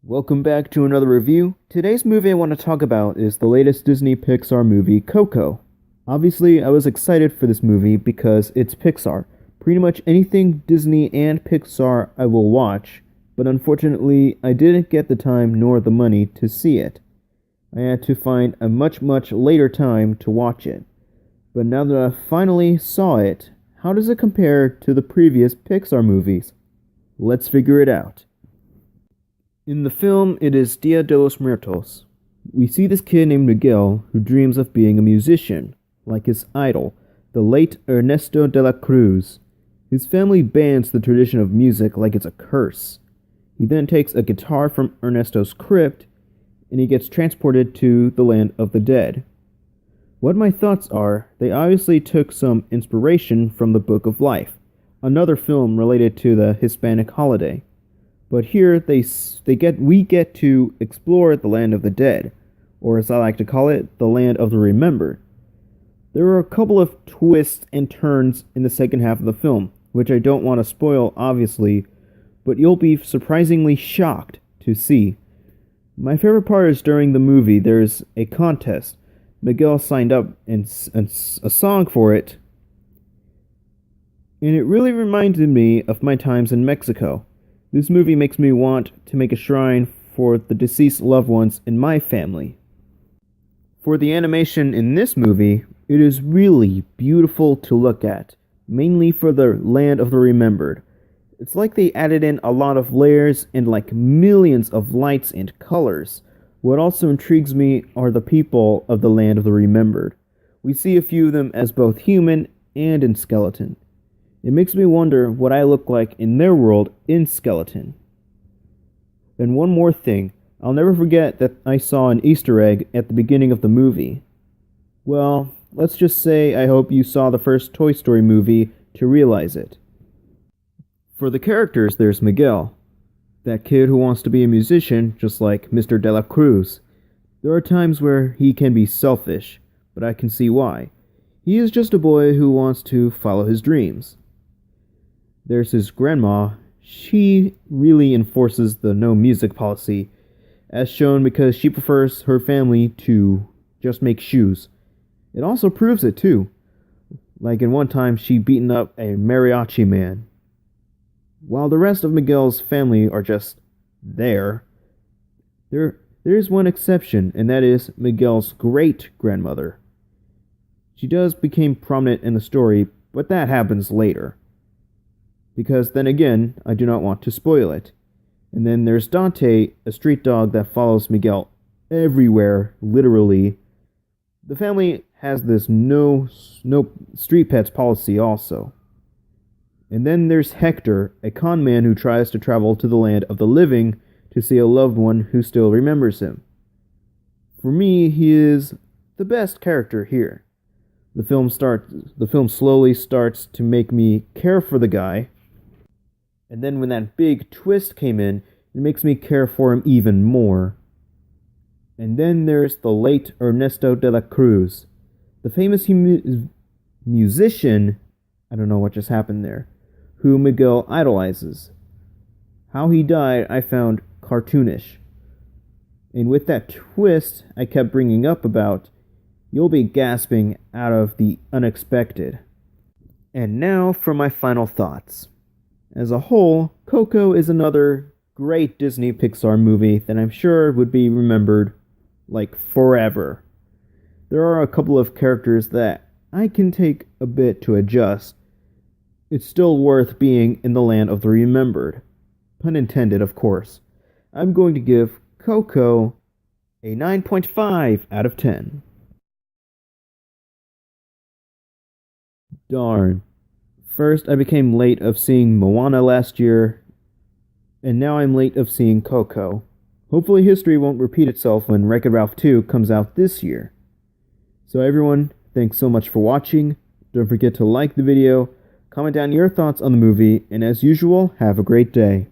Welcome back to another review. Today's movie I want to talk about is the latest Disney Pixar movie, Coco. Obviously, I was excited for this movie because it's Pixar. Pretty much anything Disney and Pixar I will watch, but unfortunately, I didn't get the time nor the money to see it. I had to find a much later time to watch it. But now that I finally saw it, how does it compare to the previous Pixar movies? Let's figure it out. In the film, it is Dia de los Muertos. We see this kid named Miguel who dreams of being a musician, like his idol, the late Ernesto de la Cruz. His family bans the tradition of music like it's a curse. He then takes a guitar from Ernesto's crypt, and he gets transported to the land of the dead. What my thoughts are, they obviously took some inspiration from the Book of Life, another film related to the Hispanic holiday. But here we get to explore the land of the dead, or as I like to call it, the land of the remembered. There are a couple of twists and turns in the second half of the film, which I don't want to spoil obviously, but you'll be surprisingly shocked to see. My favorite part is during the movie there's a contest. Miguel signed up and a song for it, and it really reminded me of my times in Mexico. This movie makes me want to make a shrine for the deceased loved ones in my family. For the animation in this movie, it is really beautiful to look at, mainly for the land of the remembered. It's like they added in a lot of layers and like millions of lights and colors. What also intrigues me are the people of the land of the remembered. We see a few of them as both human and in skeleton. It makes me wonder what I look like in their world in skeleton. And one more thing, I'll never forget that I saw an Easter egg at the beginning of the movie. Well, let's just say I hope you saw the first Toy Story movie to realize it. For the characters, there's Miguel, that kid who wants to be a musician just like Mr. De La Cruz. There are times where he can be selfish, but I can see why. He is just a boy who wants to follow his dreams. There's his grandma. She really enforces the no music policy, as shown because she prefers her family to just make shoes. It also proves it too. Like in one time she beaten up a mariachi man. While the rest of Miguel's family are just there's one exception, and that is Miguel's great-grandmother. She does become prominent in the story, but that happens later. Because then again, I do not want to spoil it. And then there's Dante, a street dog that follows Miguel everywhere, literally. The family has this no street pets policy also. And then there's Hector, a con man who tries to travel to the land of the living to see a loved one who still remembers him. For me, he is the best character here. The film slowly starts to make me care for the guy. And then when that big twist came in, it makes me care for him even more. And then there's the late Ernesto de la Cruz, the famous musician, I don't know what just happened there, who Miguel idolizes. How he died I found cartoonish. And with that twist I kept bringing up about, you'll be gasping out of the unexpected. And now for my final thoughts. As a whole, Coco is another great Disney Pixar movie that I'm sure would be remembered, like, forever. There are a couple of characters that I can take a bit to adjust. It's still worth being in the land of the remembered. Pun intended, of course. I'm going to give Coco a 9.5 out of 10. Darn. First, I became late of seeing Moana last year, and now I'm late of seeing Coco. Hopefully history won't repeat itself when Wreck-It Ralph 2 comes out this year. So everyone, thanks so much for watching. Don't forget to like the video, comment down your thoughts on the movie, and as usual, have a great day.